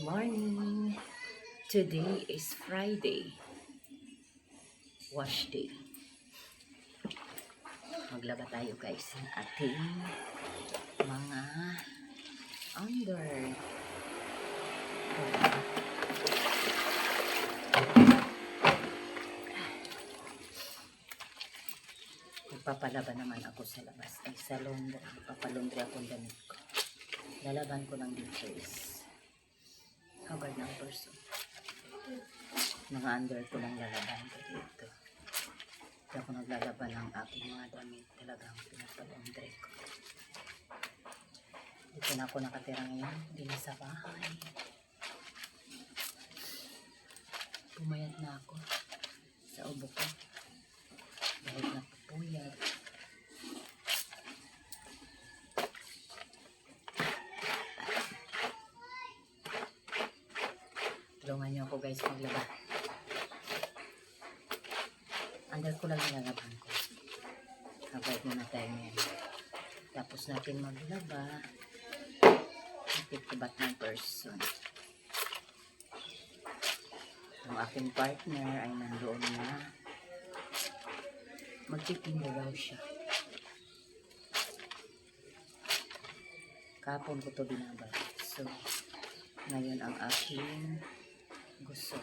morning! Today is Friday. Wash day. Maglaba tayo guys ng ating mga under. Magpapalaba naman ako sa labas. Ay sa laundry. Papalundry ako ng damit ko. Lalaban ko ng details. Habang ng person. Mga under ko lang lalaban ko dito. Hindi ako naglalaban ng aking mga damit. Talagang pinapalundry ko. Dito na ako nakatira ngayon. Hindi na sa bahay. Pumayat na ako sa ubo ko. Dahil napupuyat. Tulungan niyo ako guys maglaba. Under ko lang nilalaban ko. Habait muna tayo ngayon. Tapos natin maglaba. Napitibat ng person. Yung aking partner ay nandoon na. Magtitinda daw siya. Kapon ko to binabalik. So, ngayon ang aking gusto.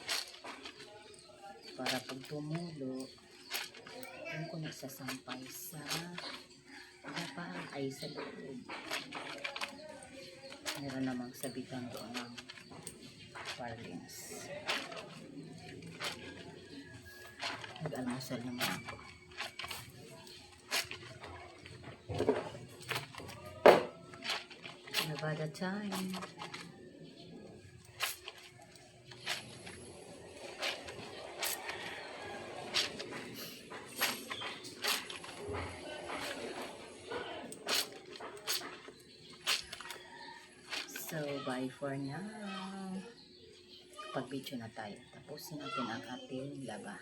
Para pag tumulo, yung ko nagsasampay sa lapaan ay sa loob. Meron namang sabitan doon ng parlings. Nag-almusal naman ako. Nevada time. So, bye for now. Pag-video na tayo. Tapusin natin ang ating laba.